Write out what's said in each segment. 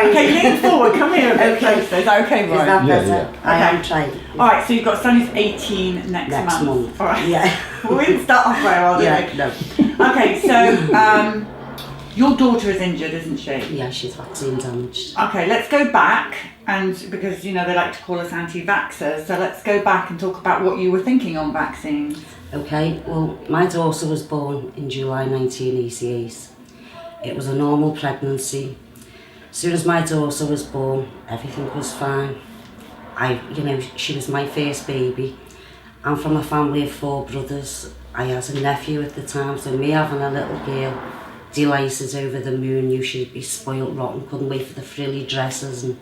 Okay, lean forward, come here a bit closer. Is that okay, Is Ryan? that better? Yeah. I Okay. am trying. Alright, so you've got son who's 18 next month. Alright. Yeah. We didn't start off very well, did we? No. Okay, so your daughter is injured, isn't she? Yeah, she's vaccine damaged. Okay, let's go back, and because you know they like to call us anti-vaxxers, so let's go back and talk about what you were thinking on vaccines. Okay, well, my daughter was born in July 1988. It was a normal pregnancy. As soon as my daughter was born, everything was fine. She was my first baby. I'm from a family of 4 brothers. I had a nephew at the time, so me having a little girl, delighted over the moon, knew she'd be spoilt rotten, couldn't wait for the frilly dresses, and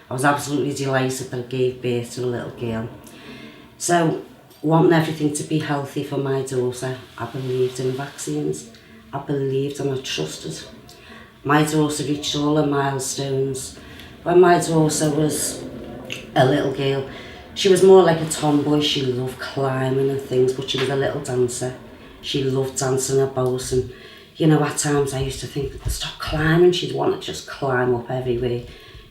I was absolutely delighted that I gave birth to a little girl. So, wanting everything to be healthy for my daughter, I believed in vaccines. I believed and I trusted. My daughter reached all her milestones. When my daughter was a little girl, she was more like a tomboy. She loved climbing and things, but she was a little dancer. She loved dancing about, and at times I used to think, stop climbing, she'd want to just climb up everywhere.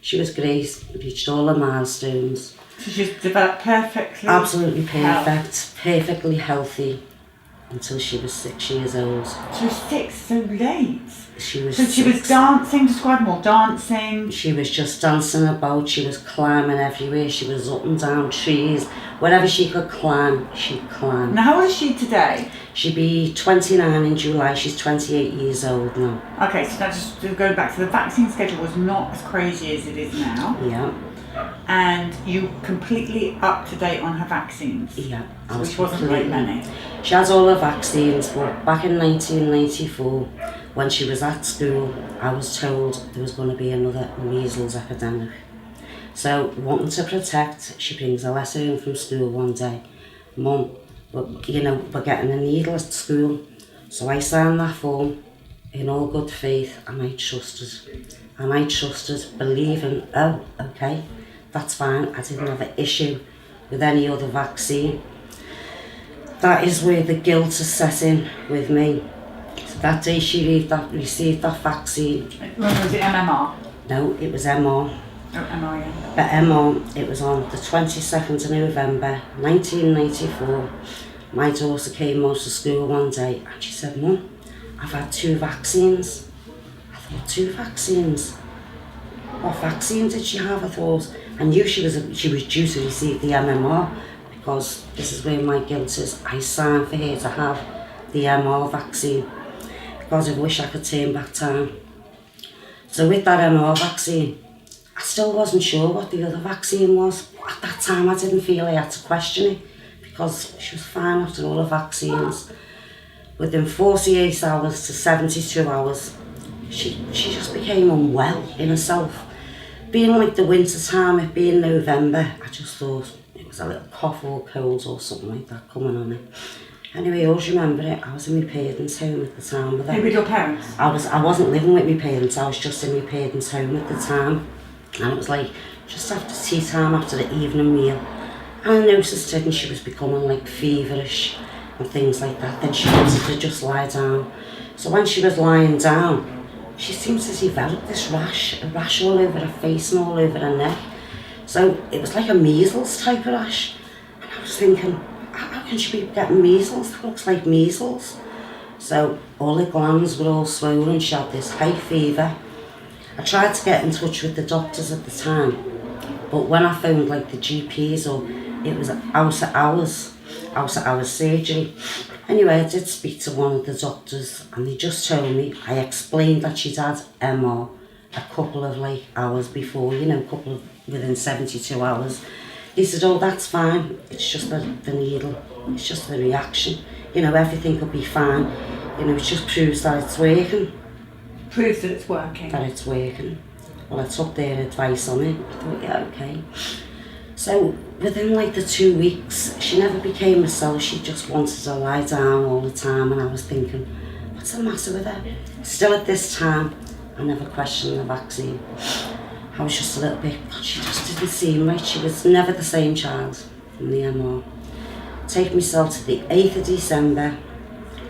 She was great, reached all her milestones. So she's developed perfectly? Absolutely perfect, perfectly healthy, until she was 6 years old. She was 6, so late? She was So she was dancing, describe more, dancing? She was just dancing about, she was climbing everywhere, she was up and down trees. Wherever she could climb, she'd climb. Now how old is she today? She'd be 29 in July, she's 28 years old now. Okay, so that's just going back, so the vaccine schedule was not as crazy as it is now. Yeah. And you completely up to date on her vaccines? Yeah. Which wasn't very many. She has all her vaccines, but back in 1994, when she was at school, I was told there was going to be another measles epidemic. So, wanting to protect, she brings a letter in from school one day. Mum, we're getting a needle at school. So I signed that form in all good faith, and I trusted. And I trusted, believing, oh, okay, that's fine. I didn't have an issue with any other vaccine. That is where the guilt is set in with me. So that day she received that vaccine. Was it MMR? No, it was MR. Oh, MR, yeah. But MR, it was on the 22nd of November 1994. My daughter came out of school one day and she said, Mum, I've had 2 vaccines. I thought, 2 vaccines? What vaccine did she have? I thought. I knew she was due to receive the MMR, because this is where my guilt is. I signed for her to have the MR vaccine because I wish I could turn back time. So with that MR vaccine, I still wasn't sure what the other vaccine was. At that time I didn't feel I had to question it, because she was fine after all the vaccines. Within 48 hours to 72 hours, she just became unwell in herself. Being like the winter time, it being November, I just thought it was a little cough or cold or something like that coming on it. Anyway, I always remember it. I was in my parents' home at the time with her. With your parents? I wasn't living with my parents, I was just in my parents' home at the time. And it was like just after tea time, after the evening meal. And I noticed it, and she was becoming like feverish and things like that. Then she wanted to just lie down. So when she was lying down, she seemed to develop this a rash all over her face and all over her neck. So it was like a measles type of rash. And I was thinking, how can she be getting measles? That looks like measles. So all her glands were all swollen, she had this high fever. I tried to get in touch with the doctors at the time, but when I phoned like the GPs, or it was out of hours surgery. Anyway, I did speak to one of the doctors, and they just told me, I explained that she'd had MR a couple of hours before, within 72 hours. He said, oh, that's fine, it's just the needle, it's just the reaction, everything could be fine, it just proves that it's working. Proves that it's working. That it's working. Well, I took their advice on it, I thought, yeah, okay. So within the 2 weeks, she never became herself. She just wanted to lie down all the time, and I was thinking, what's the matter with her? Still at this time, I never questioned the vaccine. I was just a little bit, God, she just didn't seem right. She was never the same child from the MR. Take myself to the 8th of December,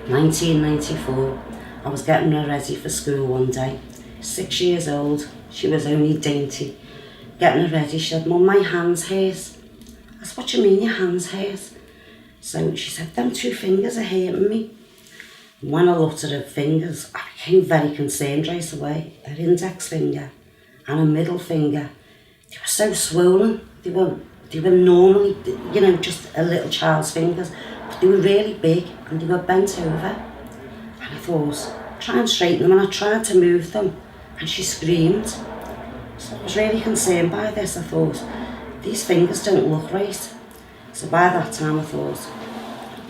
1994. I was getting her ready for school one day. 6 years old. She was only dainty. Getting her ready, she said, "Mum, my hands hurt." I said, "What do you mean your hands hurt?" So she said, "Them 2 fingers are hurting me." And when I looked at her fingers, I became very concerned right away. Her index finger and her middle finger, they were so swollen. They were normally, you know, just a little child's fingers, but they were really big and they were bent over. And I thought, try and straighten them, and I tried to move them, and she screamed. So I was really concerned by this. I thought, these fingers don't look right. So by that time I thought,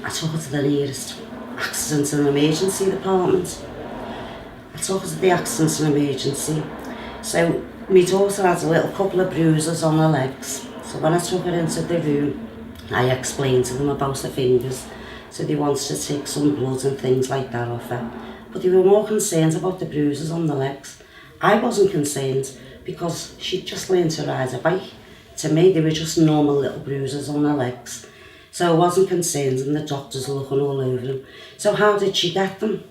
I took her to the nearest accident and emergency department. I took her to the accident and emergency. So my daughter had a little couple of bruises on her legs. So when I took her into the room, I explained to them about the fingers. So they wanted to take some blood and things like that off her. But they were more concerned about the bruises on the legs. I wasn't concerned because she'd just learned to ride a bike. To me, they were just normal little bruises on her legs. So I wasn't concerned, and the doctors were looking all over them. "So how did she get them?"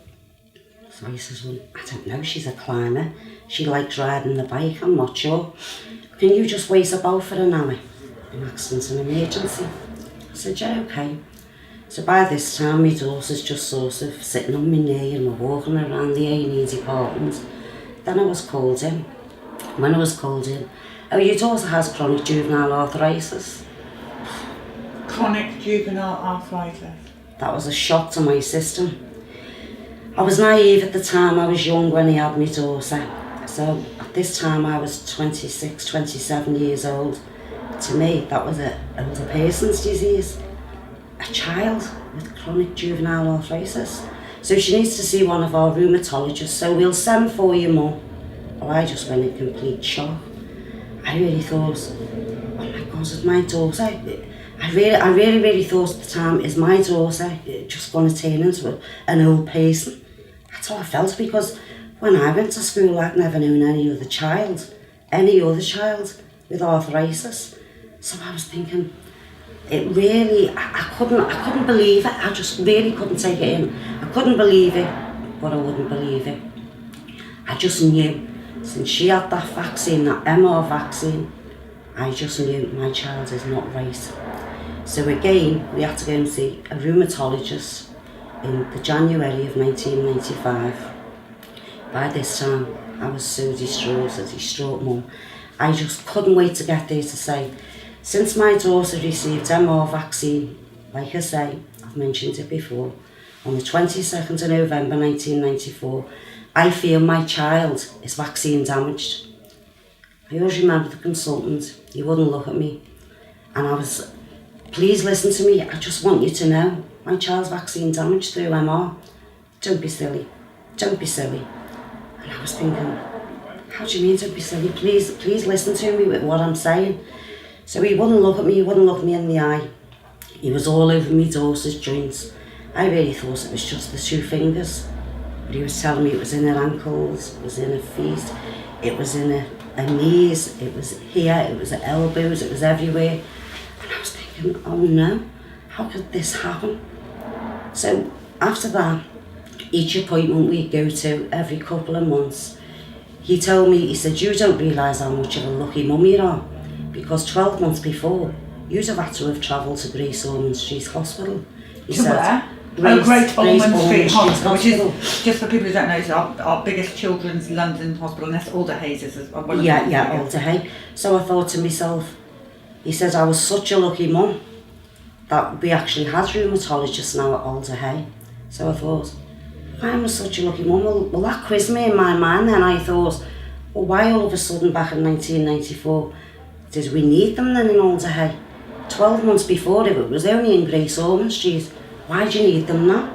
So he says, "Well, I don't know, she's a climber. She likes riding the bike, I'm not sure. Can you just wait about for an hour? An accident and emergency." I said, "Yeah, okay." So by this time, my daughter's just sort of sitting on my knee and we're walking around the A&E department. Then I was called in. When I was called in, "Oh, your daughter has chronic juvenile arthritis." Chronic juvenile arthritis. That was a shock to my system. I was naive at the time. I was young when I had my daughter. So at this time I was 26, 27 years old. To me, it was a person's disease. A child with chronic juvenile arthritis. So she needs to see one of our rheumatologists. So we'll send for you, Mum. Well, I just went in complete shock. I really thought, oh my God, it's my daughter. I really thought at the time, is my daughter just going to turn into an old person? That's how I felt, because when I went to school, I'd never known any other child with arthritis. So I was thinking, it really, I couldn't believe it. I just really couldn't take it in. I couldn't believe it, but I wouldn't believe it. I just knew, since she had that vaccine, that MR vaccine, I just knew my child is not right. So again, we had to go and see a rheumatologist in the January of 1995. By this time, I was so distraught, a distraught mum. I just couldn't wait to get there to say, since my daughter received MR vaccine, like I say, I've mentioned it before, on the 22nd of November 1994, I feel my child is vaccine damaged. I always remember the consultant, he wouldn't look at me. And I was, "Please listen to me, I just want you to know, my child's vaccine damaged through MR. Don't be silly, don't be silly." And I was thinking, how do you mean don't be silly? Please listen to me with what I'm saying. So he wouldn't look at me, he wouldn't look me in the eye. He was all over my daughter's joints. I really thought it was just the 2 fingers. But he was telling me it was in her ankles, it was in her feet, it was in her knees, it was here, it was her elbows, it was everywhere. And I was thinking, oh no, how could this happen? So after that, each appointment we go to every couple of months, he told me, he said, "You don't realise how much of a lucky mum you are, because 12 months before, you'd have had to have travelled to Grace Ormond Street Hospital." He To said, where? Great Ormond Street Hospital, which is, just for people who don't know, it's our biggest children's London hospital, and that's Alderhayes is one of them. Yeah, Alderhay. So I thought to myself, he said, I was such a lucky mum that we actually had rheumatologists now at Alderhay. So I thought, I was such a lucky mum. Well, that quizzed me in my mind. Then I thought, well, why all of a sudden back in 1994 did we need them then in Alderhay? 12 months before, if it was only in Grace Ormond Street, why do you need them now?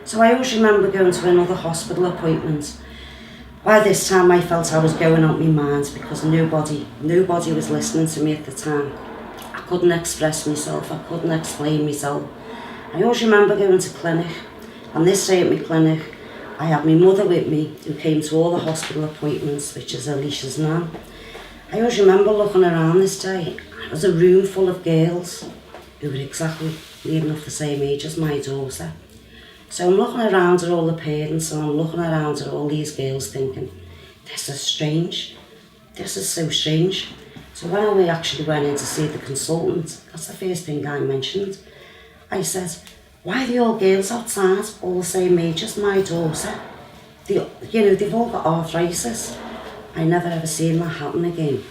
So I always remember going to another hospital appointment. By this time I felt I was going out my mind because nobody was listening to me at the time. I couldn't express myself, I couldn't explain myself. I always remember going to clinic, and this day at my clinic I had my mother with me who came to all the hospital appointments, which is Alicia's nan. I always remember looking around this day. It was a room full of girls who were exactly near enough the same age as my daughter. So I'm looking around at all the parents and I'm looking around at all these girls thinking, this is strange. This is so strange. So when I actually went in to see the consultant, that's the first thing I mentioned. I said, why are the old girls outside all the same age as my daughter? They've all got arthritis. I never ever seen that happen again.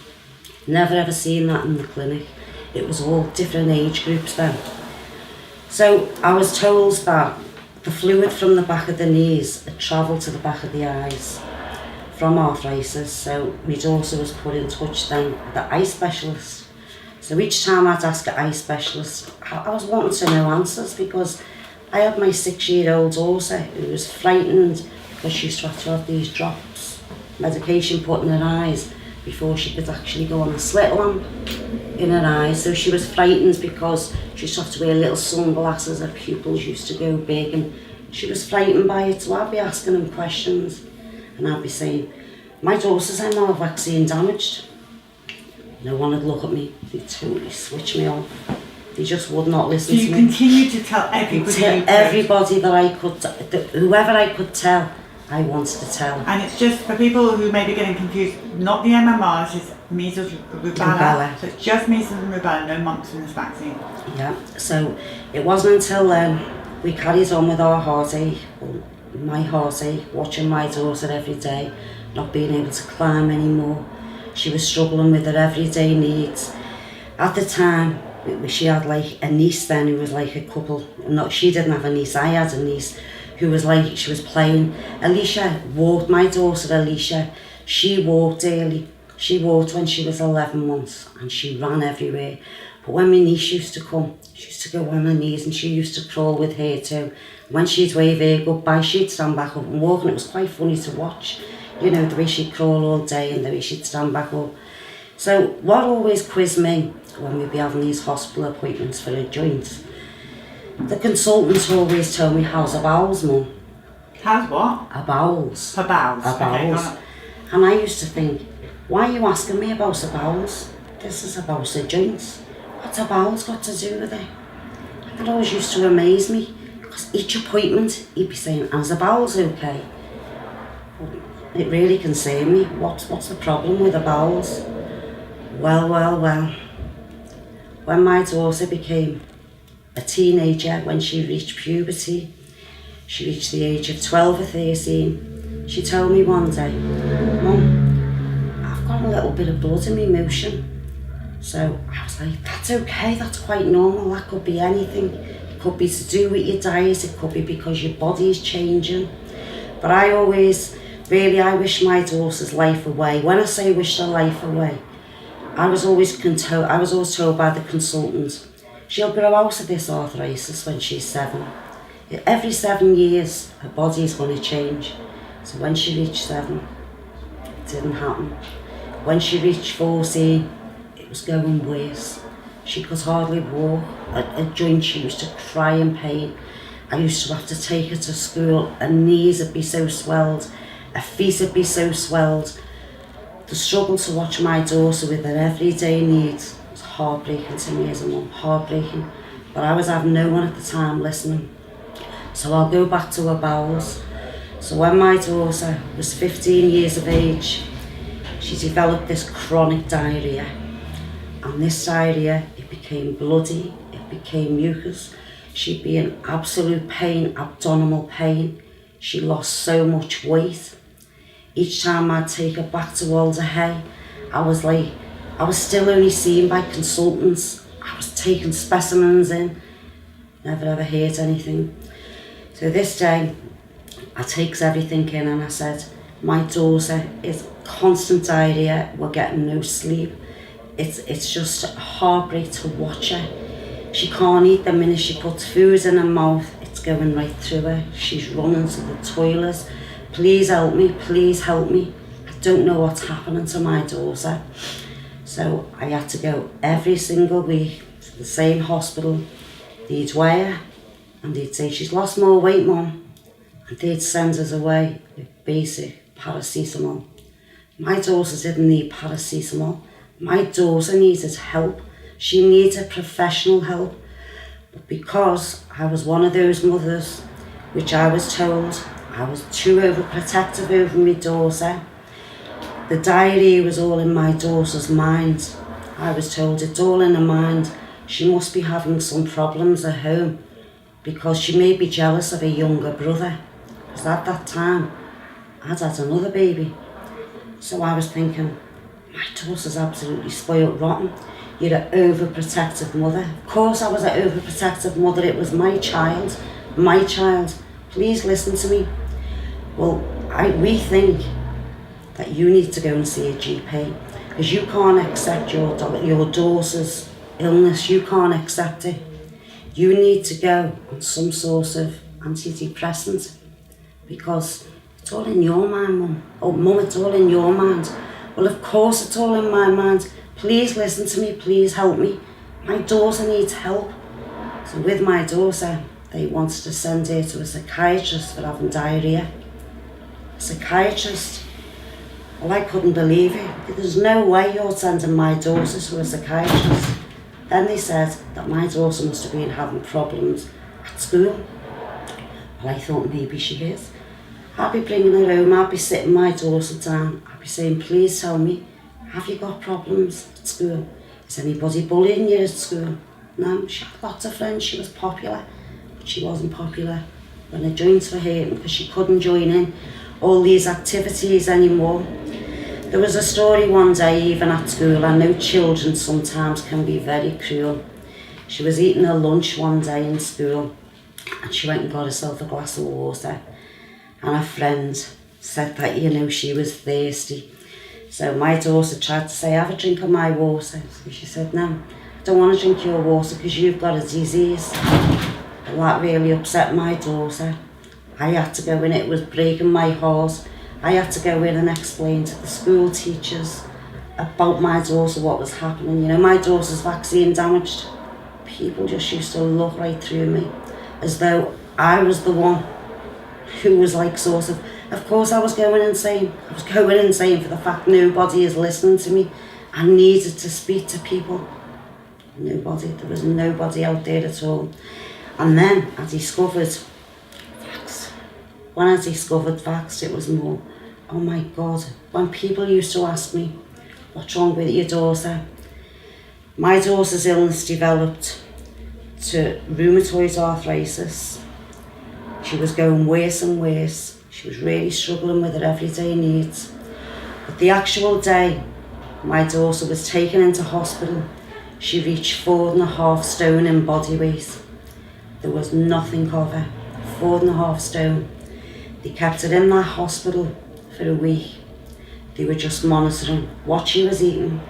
Never ever seen that in the clinic. It was all different age groups then. So I was told that the fluid from the back of the knees had travelled to the back of the eyes from arthritis. So my daughter was put in touch then with the eye specialist. So each time I'd ask an eye specialist, I was wanting to know answers, because I had my 6-year-old daughter who was frightened because she used to have these drops, medication put in her eyes before she could actually go on a slit lamp in her eyes. So she was frightened because she used to have to wear little sunglasses, her pupils used to go big, and she was frightened by it. So I'd be asking them questions and I'd be saying, my daughter's now vaccine damaged. No one would look at me. They totally switched me on. They just would not listen to me. So you continue to tell everybody? Everybody that I could, whoever I could tell, I wanted to tell. And it's just for people who may be getting confused, not the MMRs, it's measles, rubella. So it's just measles and rubella, no mumps in this vaccine. Yeah, so it wasn't until then we carried on with our heartache, my heartache, watching my daughter every day, not being able to climb anymore. She was struggling with her everyday needs. At the time, she had like a niece then who was like a couple. No, she didn't have a niece, I had a niece who was like, she was playing. Alicia walked, my daughter Alicia, she walked early. She walked when she was 11 months and she ran everywhere. But when my niece used to come, she used to go on her knees and she used to crawl with her too. When she'd wave her goodbye, she'd stand back up and walk, and it was quite funny to watch. You know, the way she'd crawl all day and the way she'd stand back up. So what always quizzed me when we'd be having these hospital appointments for a joint, the consultants always told me, how's her bowels, Mum? How's what? Her bowels. Her bowels. Her bowels. Okay, and I used to think, why are you asking me about her bowels? This is about her joints. What's her bowels got to do with it? That always used to amaze me, because each appointment he'd be saying, how's her bowels okay? It really concerned me. What's the problem with her bowels? Well. When my daughter became a teenager, when she reached puberty, she reached the age of 12 or 13, she told me one day, Mum, I've got a little bit of blood in my motion. So I was like, that's okay, that's quite normal, that could be anything. It could be to do with your diet, it could be because your body's changing. But I always, I wish my daughter's life away. When I say wish her life away, I was always told by the consultant, she'll grow out of this arthritis when she's 7. Every 7 years, her body's going to change. So when she reached 7, it didn't happen. When she reached 14, it was going worse. She could hardly walk. A joint, she used to cry in pain. I used to have to take her to school. Her knees would be so swelled. Her feet would be so swelled. The struggle to watch my daughter with her everyday needs was heartbreaking to me as a mum, heartbreaking. But I was having no one at the time listening. So I'll go back to her bowels. So when my daughter was 15 years of age, she developed this chronic diarrhoea. And this diarrhoea, it became bloody, it became mucus. She'd be in absolute pain, abdominal pain. She lost so much weight. Each time I'd take her back to Alder Hay, I was still only seen by consultants. I was taking specimens in, never ever heard anything. So this day, I takes everything in and I said, my daughter is constant diarrhoea, we're getting no sleep. It's just a heartbreak to watch her. She can't eat the minute she puts food in her mouth, it's going right through her. She's running to the toilet. Please help me, please help me. I don't know what's happening to my daughter. So I had to go every single week to the same hospital. They'd weigh her and they'd say, she's lost more weight, Mum. And they'd send us away with basic paracetamol. My daughter didn't need paracetamol. My daughter needed help. She needed professional help. But because I was one of those mothers, which I was told, I was too overprotective over my daughter, The diary was all in my daughter's mind. I was told it's all in her mind. She must be having some problems at home because she may be jealous of her younger brother. Because at that time, I'd had another baby. So I was thinking, my daughter's absolutely spoiled rotten. You're an overprotective mother. Of course I was an overprotective mother. It was my child. My child. Please listen to me. Well, we think that you need to go and see a GP because you can't accept your daughter's illness. You can't accept it. You need to go on some sort of antidepressant because it's all in your mind, Mum. Oh, Mum, it's all in your mind. Well, of course it's all in my mind. Please listen to me. Please help me. My daughter needs help. So with my daughter, they wanted to send her to a psychiatrist for having diarrhea. A psychiatrist. Well, I couldn't believe it. There's no way you're sending my daughter to a psychiatrist. Then they said that my daughter must have been having problems at school. Well, I thought maybe she is. I'll be bringing her home, I'll be sitting my daughter down, I'll be saying, please tell me, have you got problems at school? Is anybody bullying you at school? No, she had lots of friends, she was popular, but she wasn't popular when her joints were hurting because she couldn't join in all these activities anymore. There was a story one day even at school. I know children sometimes can be very cruel. She was eating her lunch one day in school and she went and got herself a glass of water. And a friend said that, she was thirsty. So my daughter tried to say, have a drink of my water. So she said, no, I don't want to drink your water because you've got a disease. And that really upset my daughter. I had to go in, it was breaking my heart. I had to go in and explain to the school teachers about my daughter, what was happening. My daughter's vaccine damaged. People just used to look right through me as though I was the one who was of course I was going insane. I was going insane for the fact nobody is listening to me. I needed to speak to people. Nobody, there was nobody out there at all. And then I discovered Vaxxed. When I discovered Vaxxed, it was more, oh my God, when people used to ask me, what's wrong with your daughter? My daughter's illness developed to rheumatoid arthritis. She was going worse and worse. She was really struggling with her everyday needs. But the actual day my daughter was taken into hospital, she reached 4.5 stone in body weight. There was nothing of her, 4.5 stone. They kept her in that hospital for a week. They were just monitoring what she was eating,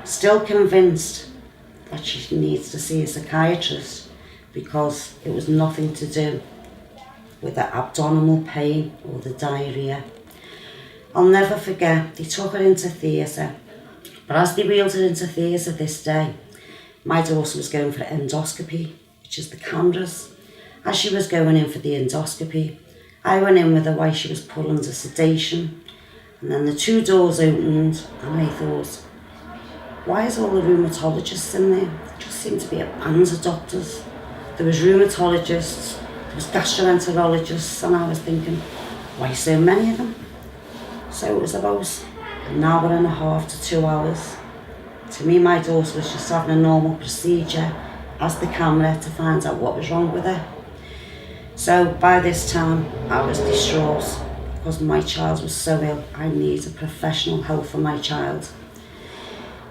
still convinced that she needs to see a psychiatrist because it was nothing to do with the abdominal pain or the diarrhea. I'll never forget, they took her into theatre, but as they wheeled her into theatre this day, my daughter was going for endoscopy, which is the cameras. As she was going in for the endoscopy, I went in with her while she was put under sedation, and then the 2 doors opened, and I thought, why is all the rheumatologists in there? There just seemed to be a band of doctors. There was rheumatologists, there was gastroenterologists, and I was thinking, why so many of them? So it was about an hour and a half to 2 hours. To me, my daughter was just having a normal procedure as the camera to find out what was wrong with her. So by this time, I was distraught because my child was so ill. I needed professional help for my child.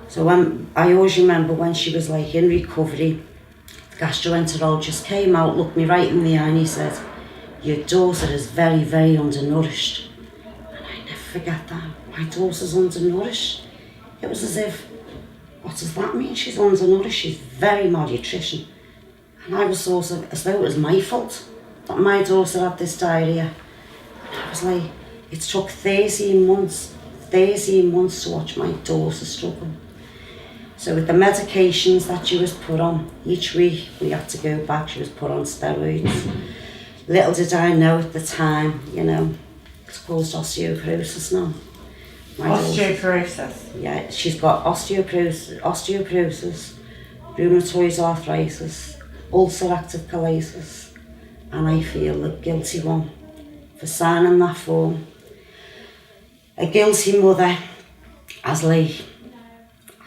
So I always remember when she was in recovery, the gastroenterologist came out, looked me right in the eye and he said, your daughter is very, very undernourished. And I never forget that. My daughter's undernourished. It was as if, what does that mean? She's undernourished, she's very malnutrition. And I was as though it was my fault that my daughter had this diarrhea. And I was like, it took 13 months to watch my daughter struggle. So with the medications that she was put on, each week we had to go back, she was put on steroids. Little did I know at the time, it's caused osteoporosis now. Osteoporosis? Yeah, she's got osteoporosis, rheumatoid arthritis, ulcerative colitis, and I feel the guilty one for signing that form. A guilty mother as like,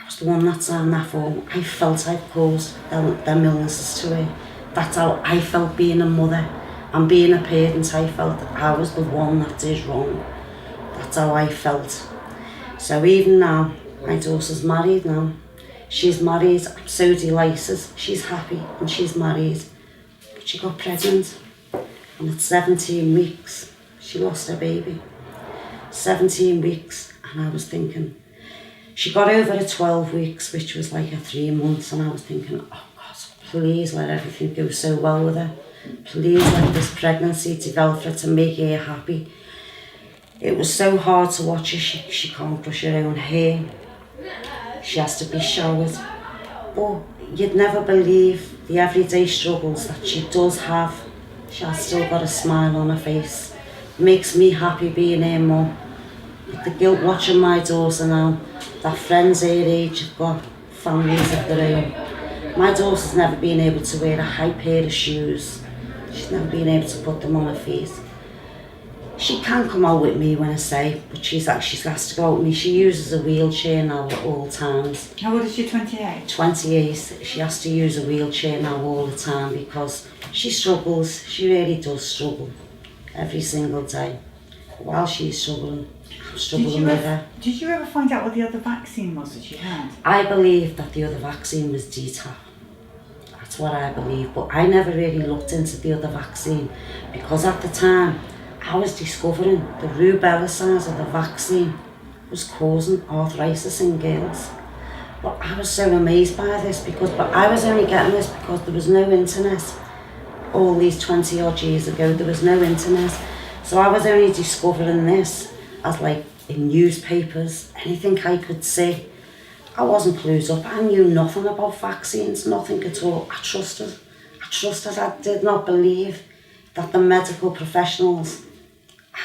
I was the one that signed that form. I felt I'd caused them illnesses to her. That's how I felt being a mother. And being a parent, I felt that I was the one that did wrong. That's how I felt. So even now, my daughter's married now. She's married, I'm so delighted. She's happy and she's married. But she got pregnant, and at 17 weeks, she lost her baby. 17 weeks, and I was thinking, she got over at 12 weeks, which was like her 3 months, and I was thinking, oh God, please let everything go so well with her. Please let this pregnancy develop for her to make her happy. It was so hard to watch her. She can't brush her own hair. She has to be showered. But you'd never believe the everyday struggles that she does have. She has still got a smile on her face. Makes me happy being her mum. But the guilt watching my daughter now, that friends her age have got families of their own. My daughter's never been able to wear a high pair of shoes. She's never been able to put them on her feet. She can come out with me when I say, but she has to go out with me. She uses a wheelchair now at all times. How old is she, 28? 28. She has to use a wheelchair now all the time because she struggles. She really does struggle every single day. While she's struggling, I'm struggling with her. Did you ever find out what the other vaccine was that she had? I believe that the other vaccine was DTaP. That's what I believe, but I never really looked into the other vaccine because at the time, I was discovering the rubella signs of the vaccine was causing arthritis in girls. But I was so amazed by this but I was only getting this because there was no internet. All these 20 odd years ago, there was no internet. So I was only discovering this as like in newspapers, anything I could see. I wasn't clued up. I knew nothing about vaccines, nothing at all. I trusted. I did not believe that the medical professionals,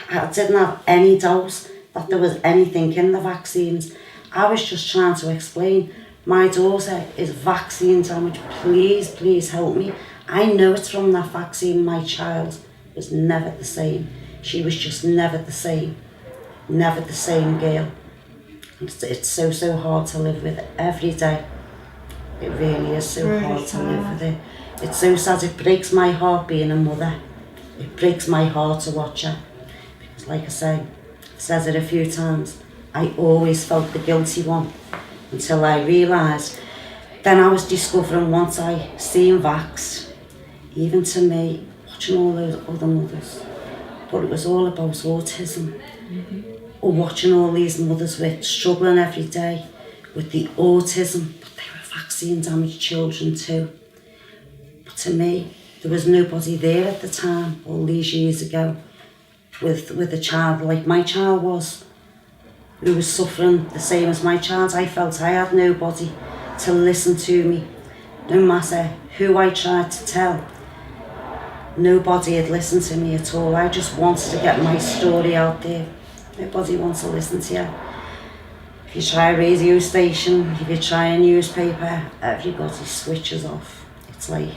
I didn't have any doubt that there was anything in the vaccines. I was just trying to explain, my daughter is vaccine damaged, please help me. I know it's from that vaccine. My child was never the same. She was just never the same girl. It's so hard to live with every day. It really is so really hard to live with it. It's so sad. It breaks my heart being a mother. It breaks my heart to watch her. Because like I say, I've said it a few times, I always felt the guilty one until I realised. Then I was discovering once I seen Vaxxed, even to me, watching all those other mothers, but it was all about autism. Or watching all these mothers with struggling every day with the autism, but they were vaccine damaged children too. But to me, there was nobody there at the time, all these years ago, with a child like my child was, who was suffering the same as my child. I felt I had nobody to listen to me, no matter who I tried to tell. Nobody had listened to me at all. I just wanted to get my story out there. Nobody wants to listen to you. If you try a radio station, if you try a newspaper, everybody switches off. It's like,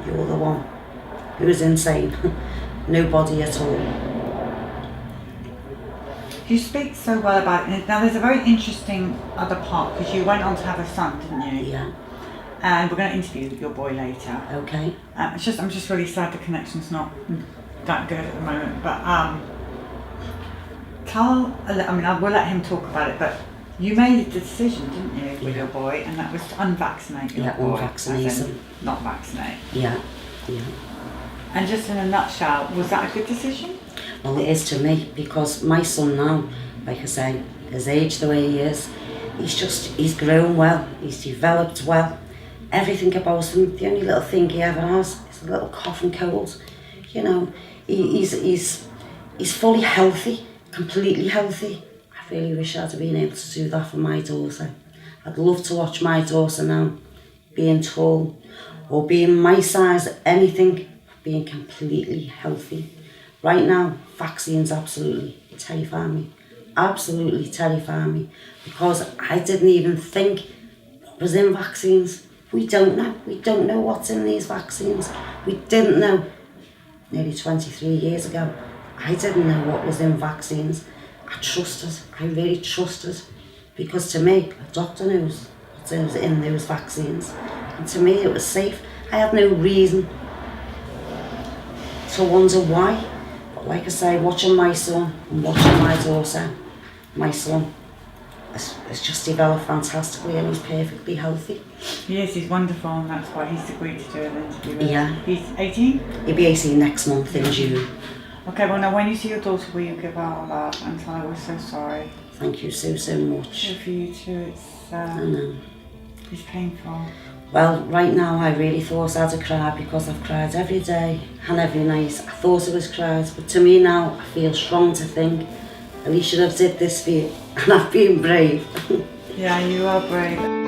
you're the one who's insane. Nobody at all. You speak so well about it. Now there's a very interesting other part, because you went on to have a son, didn't you? Yeah. And we're going to interview your boy later. Okay. I'm just really sad the connection's not that good at the moment. But I will let him talk about it. But you made a decision, didn't you, with your boy, and that was to unvaccinate your boy. Unvaccinate him. Not vaccinate. Yeah. And just in a nutshell, was that a good decision? Well, it is to me, because my son now, like I say, his age the way he is, he's grown well, he's developed well. Everything about him, the only little thing he ever has is a little cough and cold. You know, he's fully healthy, completely healthy. I really wish I'd have been able to do that for my daughter. I'd love to watch my daughter now being tall or being my size, anything, being completely healthy. Right now, vaccines absolutely terrify me. Absolutely terrify me, because I didn't even think what was in vaccines. We don't know. We don't know what's in these vaccines. We didn't know nearly 23 years ago. I didn't know what was in vaccines. I really trusted because to me, a doctor knows what's in those vaccines. And to me, it was safe. I had no reason to wonder why. But like I say, watching my son and watching my daughter, my son has just developed fantastically and he's perfectly healthy. Yes, he's wonderful, and that's why he's agreed to do an interview with us. Yeah. He's 18? He'll be 18 next month in June. Okay, well now when you see your daughter, will you give her our love and tell her we're so sorry? Thank you so much. For you too, I know. it's painful. Well, right now I really thought I'd have cried because I've cried every day and every night. I thought I was cried, but to me now I feel strong to think at least I've did this for you and I've been brave. Yeah, you are brave.